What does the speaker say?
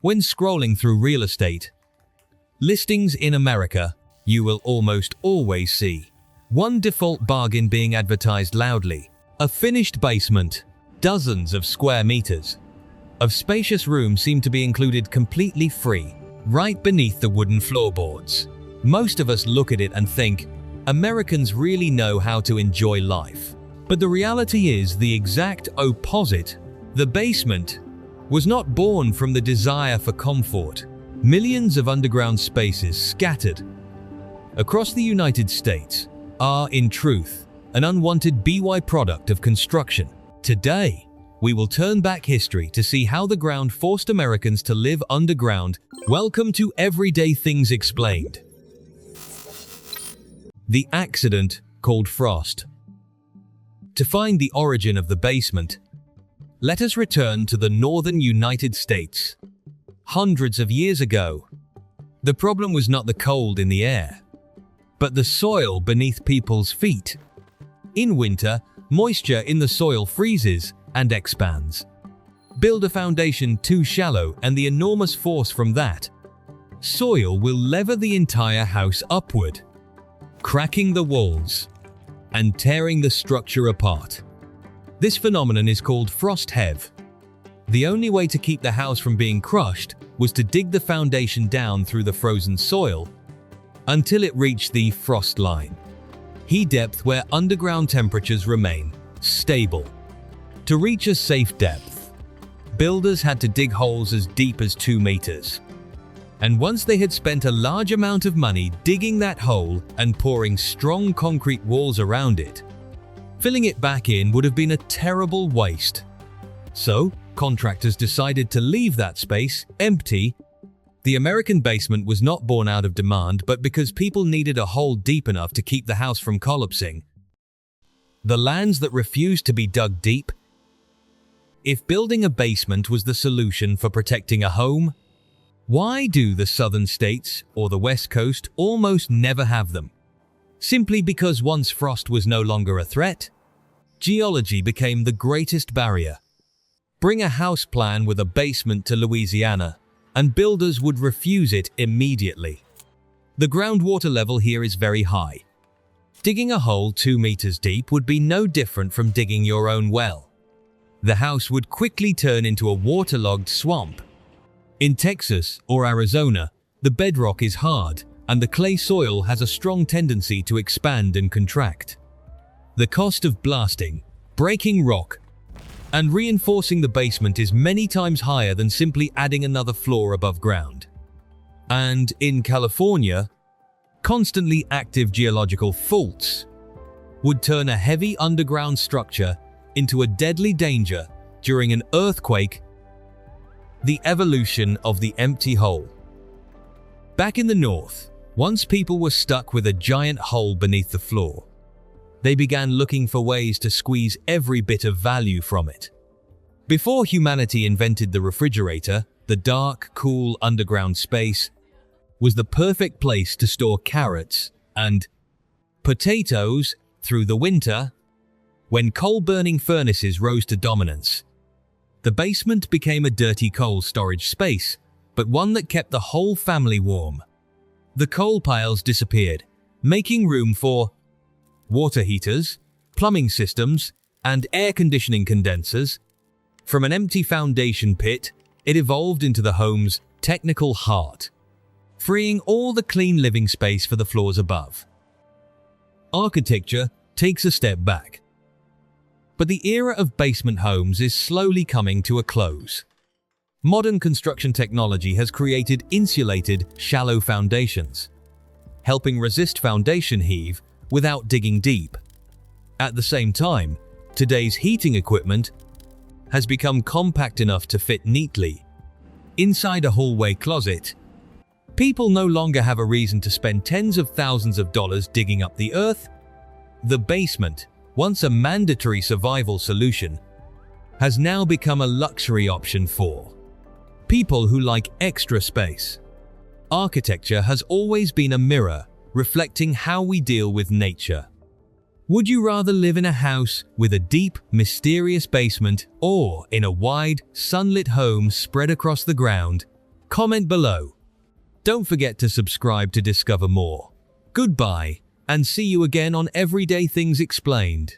When scrolling through real estate listings in America, you will almost always see one default bargain being advertised loudly: a finished basement. Dozens of square meters of spacious rooms seem to be included completely free, right beneath the wooden floorboards. Most of us look at it and think, Americans really know how to enjoy life. But the reality is the exact opposite. The basement was not born from the desire for comfort. Millions of underground spaces scattered across the United States are, in truth, an unwanted byproduct of construction. Today, we will turn back history to see how the ground forced Americans to live underground. Welcome to Everyday Things Explained. The accident called frost. To find the origin of the basement, let us return to the northern United States. Hundreds of years ago, the problem was not the cold in the air, but the soil beneath people's feet. In winter, moisture in the soil freezes and expands. Build a foundation too shallow and the enormous force from that soil will lever the entire house upward, cracking the walls and tearing the structure apart. This phenomenon is called frost heave. The only way to keep the house from being crushed was to dig the foundation down through the frozen soil until it reached the frost line, heat depth where underground temperatures remain stable. To reach a safe depth, builders had to dig holes as deep as 2 meters. And once they had spent a large amount of money digging that hole and pouring strong concrete walls around it, filling it back in would have been a terrible waste. So, contractors decided to leave that space empty. The American basement was not born out of demand, but because people needed a hole deep enough to keep the house from collapsing. The lands that refused to be dug deep. If building a basement was the solution for protecting a home, why do the southern states or the West Coast almost never have them? Simply because once frost was no longer a threat, geology became the greatest barrier. Bring a house plan with a basement to Louisiana, and builders would refuse it immediately. The groundwater level here is very high. Digging a hole 2 meters deep would be no different from digging your own well. The house would quickly turn into a waterlogged swamp. In Texas or Arizona, the bedrock is hard, and the clay soil has a strong tendency to expand and contract. The cost of blasting, breaking rock, and reinforcing the basement is many times higher than simply adding another floor above ground. And in California, constantly active geological faults would turn a heavy underground structure into a deadly danger during an earthquake. The evolution of the empty hole. Back in the north, once people were stuck with a giant hole beneath the floor, they began looking for ways to squeeze every bit of value from it. Before humanity invented the refrigerator, the dark, cool underground space was the perfect place to store carrots and potatoes through the winter. When coal-burning furnaces rose to dominance, the basement became a dirty coal storage space, but one that kept the whole family warm. The coal piles disappeared, making room for water heaters, plumbing systems, and air conditioning condensers. From an empty foundation pit, it evolved into the home's technical heart, freeing all the clean living space for the floors above. Architecture takes a step back. But the era of basement homes is slowly coming to a close. Modern construction technology has created insulated, shallow foundations, helping resist foundation heave without digging deep. At the same time, today's heating equipment has become compact enough to fit neatly inside a hallway closet. People no longer have a reason to spend tens of thousands of dollars digging up the earth. The basement, once a mandatory survival solution, has now become a luxury option for people who like extra space. Architecture has always been a mirror reflecting how we deal with nature. Would you rather live in a house with a deep, mysterious basement or in a wide, sunlit home spread across the ground? Comment below. Don't forget to subscribe to discover more. Goodbye, and see you again on Everyday Things Explained.